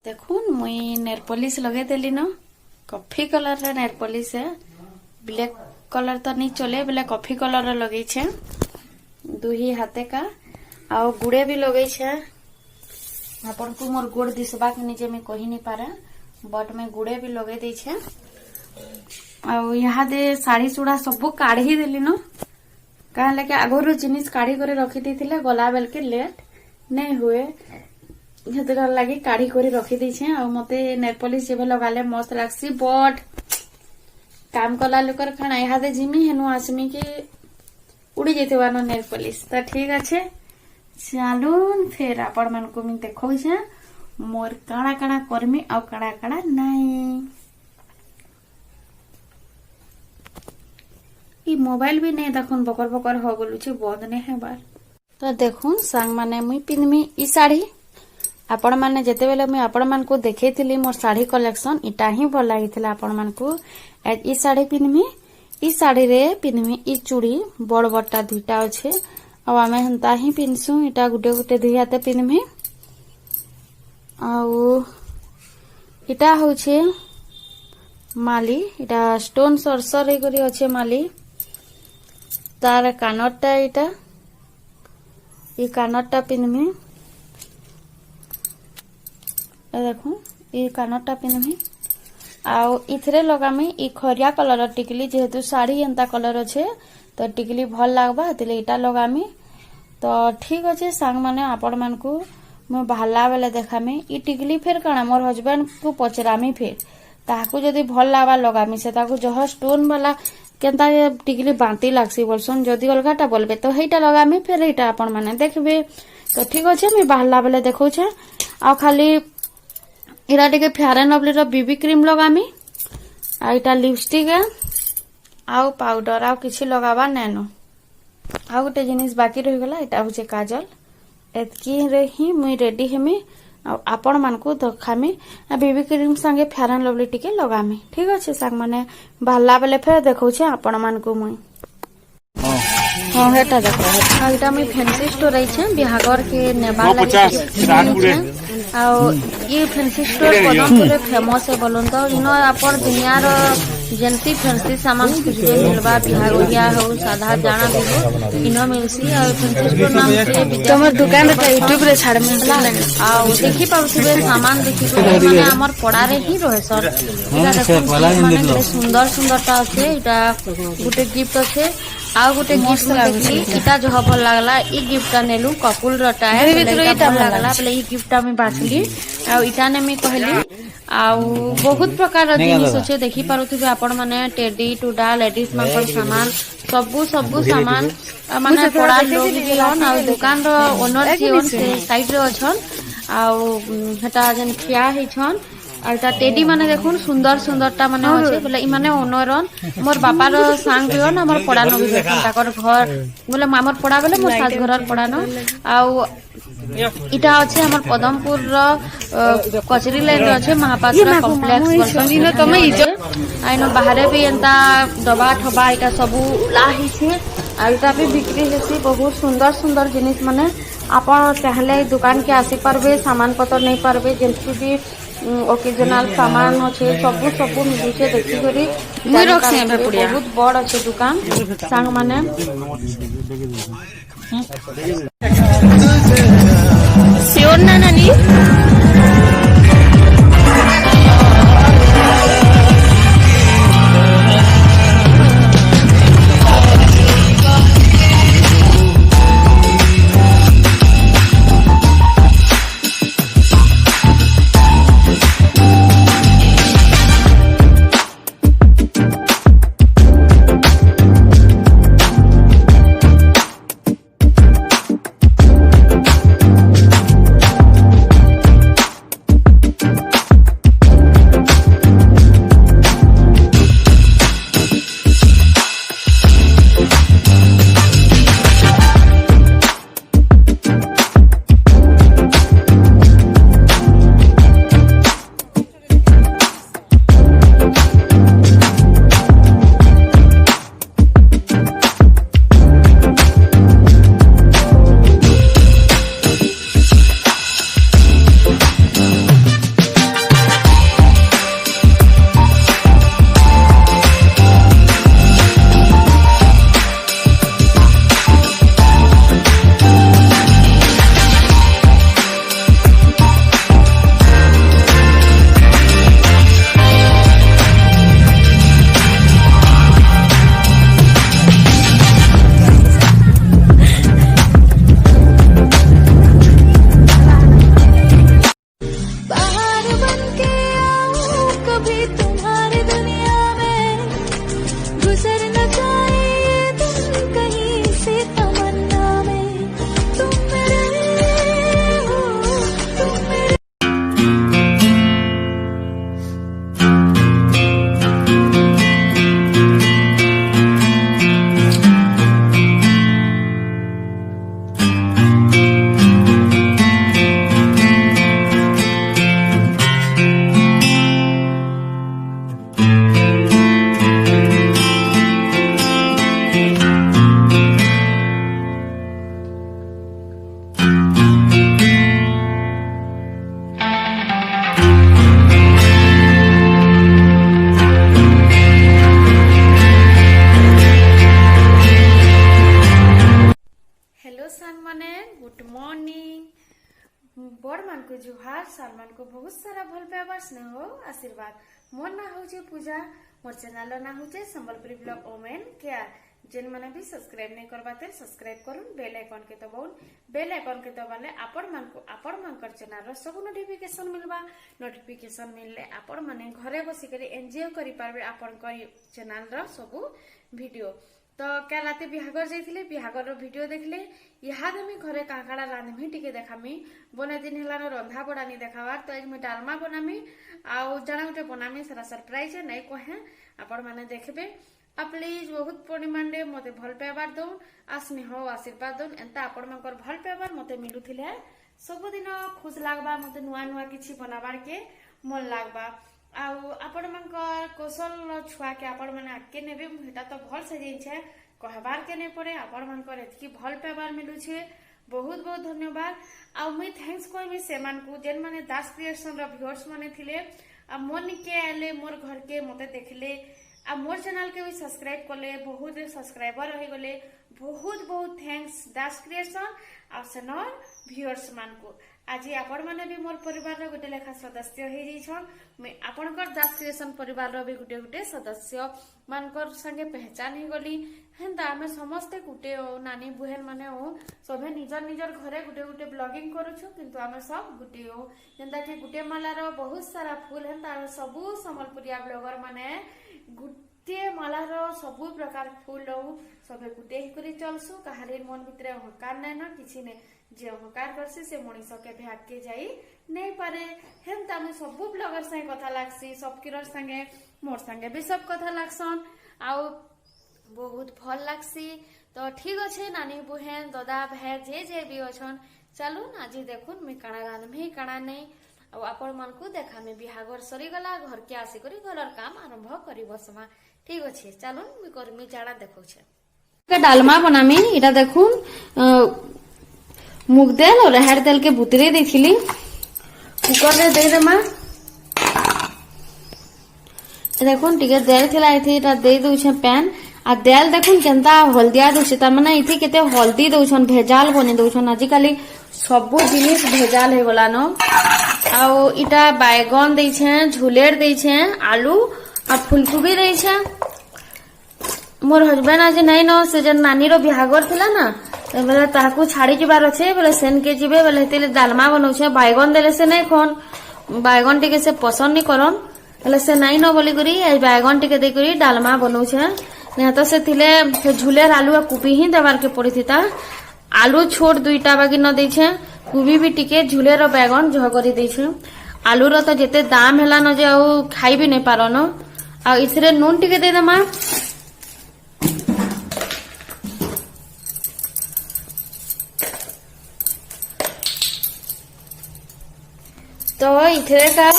देखून मुई nail polish लगे देली न कॉफी कलर रे नेल पॉलिश है। ब्लैक कलर तो नहीं चले बोले कॉफी कलर रे लगे छे। दुही हाथे का आउ गुड़े भी लगे छे। आपन को मोर गुड़ दिसबा के नीचे में कही नहीं पारे बट में गुड़े भी लगे दी छे। आउ यहाँ दे साड़ी सुड़ा सब काढ़ी देली न कहा लगे आगरू जिनिस काढ़ी करे रखी दी थिले गला बेल के लेट नहीं हुए लगे काढ़ी कर रखी देछे। मते नेल पॉलिश जेबे लगाले मस्त लागसी बट काम कला लोकर खाना यहाँ दे जिमी हेनु आसमी के उड़ी जेतेवा न नेल पॉलिश तो ठीक अच्छे। चलून फिर आपण मन को मी देखौ छे मोर काणा काणा करमी आ काणा काणा नहीं। ई मोबाइल भी नहीं देखुन बकर बकर हो गलु छे बंद नहीं है बार। तो देखुन सांग माने मुई पिनमी ई साड़ी आपण माने जेते बेले मुई आपण मान को देखैथिली मोर साड़ी कलेक्शन इटा ही भल लागिथिला। आपण मान को ई साड़ी पिनमी ई साड़ी रे पिनमी ई चूड़ी बड़ बड़टा दुईटा अच्छे आ आमे हंता ही पिनसु इटा गुटे गुटे दुई हाथे पिनमी। आउ इटा होछे माली इटा स्टोन सरसर हे करी अच्छे माली तार कानरटा इटा ई कानरटा पिनमी। देखो ये कानरटा पिनमी आउ इथरे लगामी ई खरिया कलर टिकली जेहेतु साड़ी एंता कलर अच्छे तो टिकली भल लागबा तिले इटा लगामी। तो ठीक अच्छे सांग माने आपण मान को मैं बाहला बेले देखामी ई टिकली फिर काना मोर हस्बैंड को पचरामी फिर ताकू जदी भल लागबा लगामी से ताकू जह स्टोन वाला केंता टिकली बांती लागसी बोलसन जदी अलगाटा बोलबे तो हेटा लगामी फिर हेटा आपण माने देखबे। तो ठीक अच्छे मैं बाहला बेले देखौ छे आ खाली इरा टिके फेयर एंड लवली रो बीबी क्रीम लगामी आ इटा लिपस्टिक है आउ पाउडर आउ किछि लगाबा नैनो। आ गोटे जिनिस बाकी रही गला इटा होचे काजल एतकी रे ही मुई रेडी हेमी आ आपण मान को दखामी बीबी क्रीम संगे फेयर एंड लवली टिके लगामी। ठीक अच्छे सांग माने बाहला बेले फेर देखौ छे आपण मान को मुई हां हेटा देखो इटा मुई फैंसी स्टोर आई छे बिहागर के नेबा लागी आउ ये फैंसी स्टोर पदमपुर फेमस है बोलन तो इनो आपण दुनियार जेंती फैंसी सामान खुजबे मिलबा बिहागरिया हो साधा जाना भी इनो मिलसी और फैंसी स्टोर नाम से तमर दुकान रे यूट्यूब रे छाड़ मिलला आउ देखि पाउथिबे सामान देखि माने हमर पड़ा रे ही रहे सर इटा देखो माने सुंदर सुंदरटा আছে इटा गुटे गिफ्ट আছে आउ गोटे गिफ्ट देखली इटा जो भल लागला ई गिफ्ट नेलु कपुल रटा है इटा भल लागला बोले ई गिफ्ट में बाछली आउ इटा ने मी कहली आउ बहुत प्रकार जिनिस अछि देखि पारुथिबे आपण माने टेडी टुडा लेडीज मानकर सामान सबु सबु सामान माने पड़ा लोग दिलन आउ दुकान रो ओनर जीवन से साइड रे अछन आउ हटा जन खिया हे छन आटा टेडी माने देखुन सुंदर सुंदरटा माने अछि बोले इ माने ओनरन मोर बापा रो सांग रियो ना मोर पड़ा न भी देखन ताकर घर बोले मामर पड़ा बोले मोर सास घरर पड़ा न आउ इटा अछि हमर पदमपुर रो कचरी लाइन रो अछि महापात्रा कॉम्प्लेक्स बोलसन तमे इजो आइनो बाहरे भी एंता दबा ठबा इटा सबु लाही छे आ इटा भी बिक्री हेसी बहुत सुंदर सुंदर जिनिस माने आपण चाहले दुकान के आसी परबे सामान पतर नहीं परबे जेंति भी ओकेजनल सामान अच्छे सबू सबू मिलुचे देखि करी बहुत बड़ अच्छे दुकान सांग माने श्योर ना नानी बड़ मान को जुहार साल मान को बहुत सारा भल पाइबार स्नेह आशीर्वाद। मोर ना हो पूजा, मोर चैनल ना हो संबलपुरी ब्लॉग ओमेन केयर। जेन माने भी सब्सक्राइब नहीं करबाते सब्सक्राइब करूँ, बेल आइकन के दबाउन। बेल आइकन के दबाले आपण मानकर चैनल रो सब नोटिफिकेशन मिलबा। नोटिफिकेशन मिलले आपण माने घरे बसी करी एंजॉय करि पारबे आपण चैनल रो सब वीडियो। तो क्या राते बिहागर जाइथिले, बिहागर रो वीडियो देखले। इहाद में घरे काकाड़ा रांधमी टिके देखामी। बने दिन हेलानो रंधा बड़ा नहीं देखावार। तो आज मैं डालमा बनामी आउ जाना गोटे बनामी, सारा सरप्राइज है नहीं कहे आपण माने देखबे। आ प्लीज बहुत परिमाण रे मते भल पाइबार दउन, आ स्नेह आशीर्वाद दउन। एंता आपण मानकर भल पाइबार मते मिलुथिले सब दिन खुश लागबा। मते नुआ नुआ किछि बनाबार के मन लागबा। आपण मानकर कौशल छुआ के आपण माने आके नेबे। हेटा तो भल से जाइछे, कहबार के नहीं पड़े। आपण मानकर एतकी भल पाइबार मिलुछे, बहुत बहुत धन्यवाद। आ मुई थैंक्स कहबी से मान को जेन माने दास क्रिएशन रो व्यूअर्स माने थिले। आ मोर निके आले मोर घर के मते देखले, आ मोर चैनल के भी सब्सक्राइब कले, बहुत सब्सक्राइबर रही गले। बहुत बहुत थैंक्स दास क्रिएशन आ सेनर व्यूअर्स मान को। आज आपण माने भी मोर परिवार रो गोटे लेखा सदस्य हे जाइछन। मैं आपनकर दास क्रिएशन परिवार रो भी गोटे गोटे सदस्य मानकर संगे पहचान ही गली। हेंता आमे समस्ते गोटे नानी बुहेन माने सभे निजर निजर घरे गोटे गोटे ब्लॉगिंग करूछु, किंतु आमे सब गोटे जेंता कि गोटे मालार बहुत सारा फूल हेंता आमे सबु संबलपुरिया ब्लॉगर माने गोटे मालार सबु प्रकार फूल सबे गोटे ही करी चलसु। कहारी मन भितरे अहंकार नै न किछि नै। जे अहंकार करसी से मनीष के भाग के जाई नहीं पारे। हेंता मैं सबु ब्लॉगर संगे कथा लागसी, सबकिरर संगे मोर संगे भी सब कथा लागसन। आउ बहुत भल लागसी। तो ठीक अच्छे नानी बुहेन दादा भाई जे जे भी अच्छन चलून आज देखुन मैं काना रांधमी काना नहीं। आपण मन को देखा मैं बिहागर सरी गला घर के आसी करी घरर काम आरंभ करी बसमा। ठीक अच्छे चलून मैं करमी जाड़ा देखौ छे। डालमा बनामी इटा देखुन मुग दाल और राहड़ दाल के बुतरे देथिली कुकर रे दे देमा। देखुन टिके दाल थिला एथि इटा दे दउछे पैन। आ दाल देखुन केनता हल्दिया दउछे, त माने इथि केते हल्दी दउछन, भेजाल बने दउछन। आजिकाली सब जिनिस भेजाल हे गला न। आउ इटा बैगन देछे, झुलेर देछे, आलू आ फूलकोबी देछे। मोर हस्बैंड आज नहीं न से जन नानी रो बिहागर थिला ना, बेले ताकू छाड़ी जीवार अच्छे बेले सेन के जीवे बेले हेतिले डालमा बनाउछे। बैगन देले से नहीं खन, बैगन टिके से पसंद नहीं करन बेले से नहीं न बोली करी बैगन टिके दे करी डालमा बनाउछे। नहीं तो से थिले झुलेर आलू आ कोबी ही देवार के पड़ी थी। आलू छोट दुईटा बाकी न देछे, कोबी भी टिके झुलेर बैगन जह करी देछे। आलू रो तो जेते दाम हैला न जे खाई भी नहीं पारन। आ इथरे नून टिके दे देमा। तो इथे का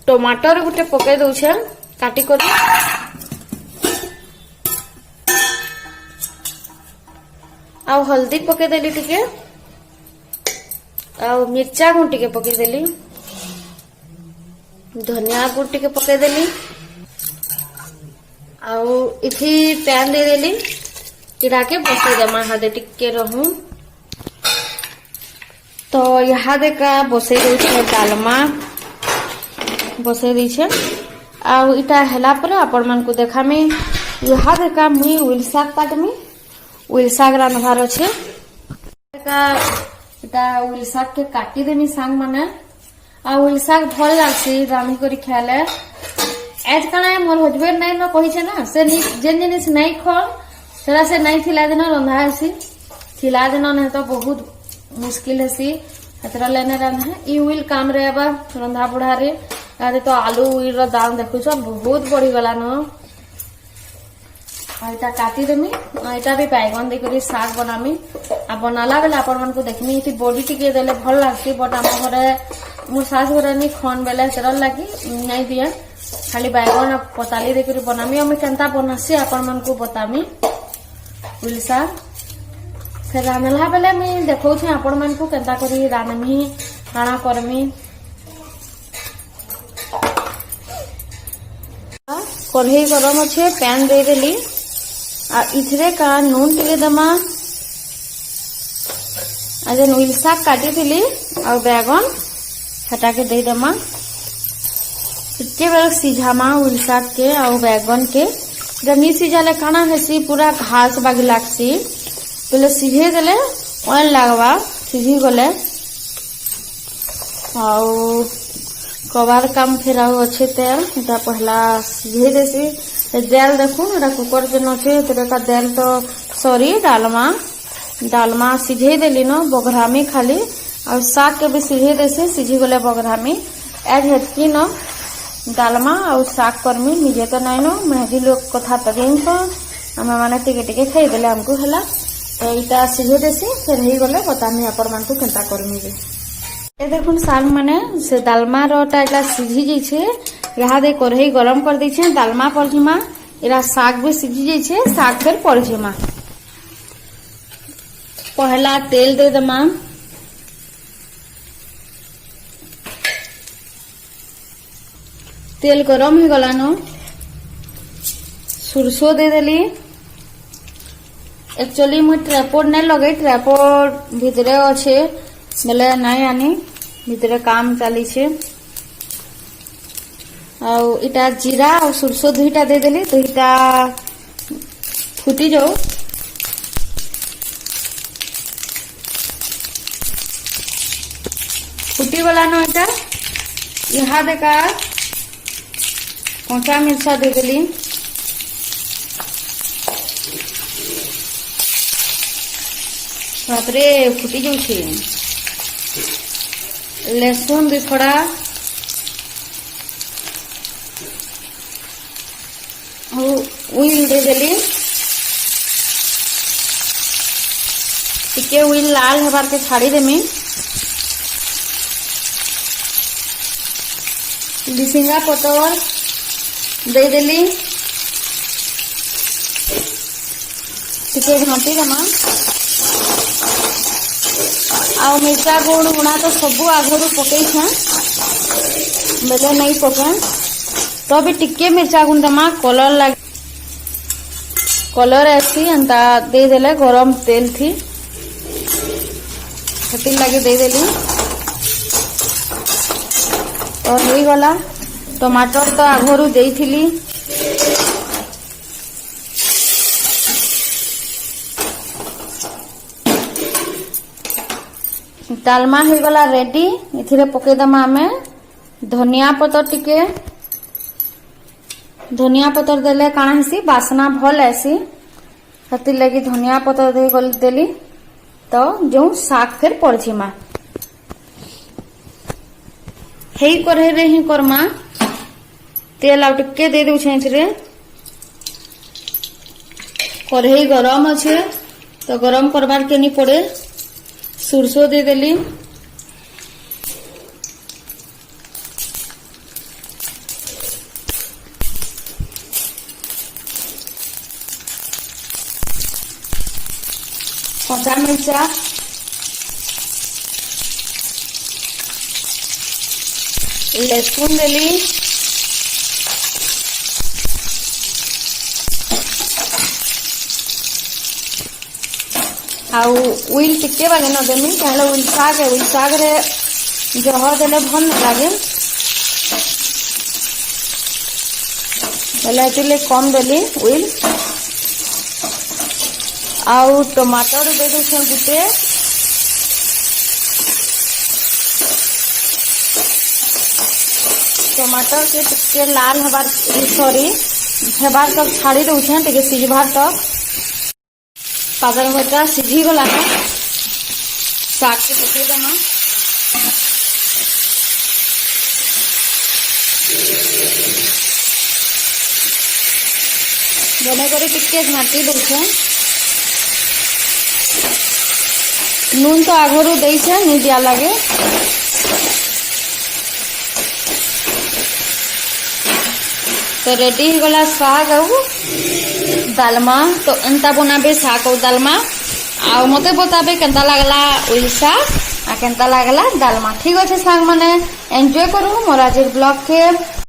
टमाटर गोटे पके दउछे काटी कर। आ हल्दी पके देली टिके, आ मिर्चा गुण टिके पके देली, धनिया गुण टिके पके देली। आ इथि पैन दे देली किरा के बसे देमा हादे टिके रहू। तो यहाँ देखा बसई दे डालमा बसई दे। इटा हेला पर आपण मन को देखा मी यहाँ देखा मुई उइल साग काटमी। उइल साग रांधबार अच्छे। इटा उइल साग के काटी देमी साग माने। आ उइल साग भल लागसी रांधि करी खाले। एज काना मोर हस्बैंड नहीं न कहिछे ना से जेन जिनिस नहीं खन सेरा से नहीं थिला दिन रंधा आसी। थिला दिन नहीं तो बहुत मुश्किल है हतरा लेने रंधा। ई उइल काम रे बा रंधा बुढ़ा रे। आदे तो आलू उइल रो दाम देखु छ बहुत बढ़ी गला न। आइटा काटी देमी। आइटा भी बैगन दे करी साग बनामी। आ बनाला बेले आपण मन को देखमी इति बॉडी टिके देले भल लागसी। बट हम घरे मोर सास घरे नि खन बेले सरल लागी नहीं दिया। खाली बैगन आ पताली दे करी बनामी। हम केनता बनासी आपण मन को बतामी। उइल साग फिर रांधला बेले मैं देखौ छी आपण मन को केनता करी रांधमी खाना करमी। कढ़ई गरम अच्छे पैन दे देली। आ इथरे का नून टिके दमा। आज उइल शाग काटी थी और बैगन हटा के दे देमा टिके बेल सिझामा उइल शाग के और बैगन के जब नहीं सिझाले काना हेसी पूरा घास बागी लागसी पहले सिझे देले ऑयल लगवा सिझी गले और कबार काम फिर अच्छे तेल इटा पहला सिझे देसी देल देखो इटा कुकर के नचे का देल तो सॉरी डालमा सिझे देली न बघरामी खाली और शाग के भी सिझे देसी सिझी गले बघरामी एज हेतकी न डालमा और शाग करमी निजे तो नाइन मेहदी लोग कथा तक आम मैंने टिके टिके खाई देले हमको है तो इटा सिझे देसी फिर हो गले बतामी आपण मान केन्ता करमी जे ए देखुन शाग माने से डालमा रोटा इटा सिझी जाइछे यहाँ दे कढ़ाई गरम कर दी डालमा पड़ीमा इरा शाग भी सिझी जाइछे शाग फिर पड़ीमा पहला तेल दे दमा तेल गरम हो गला न सुरसो दे देली एक्चुअली मुझे ट्राइपॉड नहीं लगे ट्राइपॉड भितरे अच्छे बेले नहीं आनी भितरे काम चली छे और इटा जीरा और सुरसो दुईटा दे देली तो इटा फुटी जाओ फुटी वाला न इटा यहाँ देखा कच्चा मिर्चा दे देली बापरे फुटी जाऊे लहसुन भी थोड़ा उइल दे देली टिके उइल लाल हबार के छाड़ी देमी बिसिंगा पतर दे देली टिके घाटी देमा आ मिर्चा गुण गुणा तो सबू आगरू पकई बेले नहीं पके तो भी टिके मिर्चा गुण देमा कलर ऐसी एंता दे देले गरम तेल थी हती लगे दे देली और हो गला टमाटर तो आगरू देइथिली डालमा हो गला रेडी इथिरे पकेदमा आमे धनिया पतर टिके धनिया पतर देले काना हेसी बासना भल ऐसी हती लगी धनिया पतर दे देली तो जो शाग फिर पड़छीमा हेई करे रे ही करमा तेल आउ टिके दे दउ छेंचरे कढ़ाई गरम अच्छे तो गरम करबार के नहीं पड़े सुरसो दे देली कच्चा मिर्चा लहसुन देली आउ उइल टिके बागे न देमी कहले उइल शाग रे जह देले भल न लागे बेले एतिले कम देली उइल आउ टमाटर दे दे गुटे टमाटर के टिके लाल हबार सॉरी हेबार तक छाड़ी दउछे टिके सिझबार तक पागल भजा सिझी गला शाग के पके देमा बने करे टिके घाटी दउछे नून तो आगरू देइछे नहीं दिया लागे तो रेडी हो गला शाग आउ डालमा तो एंता बनाबे शाग और डालमा आ मते बताबे केनता लागला उइल शाग आ केनता लागला डालमा ठीक अच्छे सांग माने एंजॉय करू मोर आज ब्लॉग के।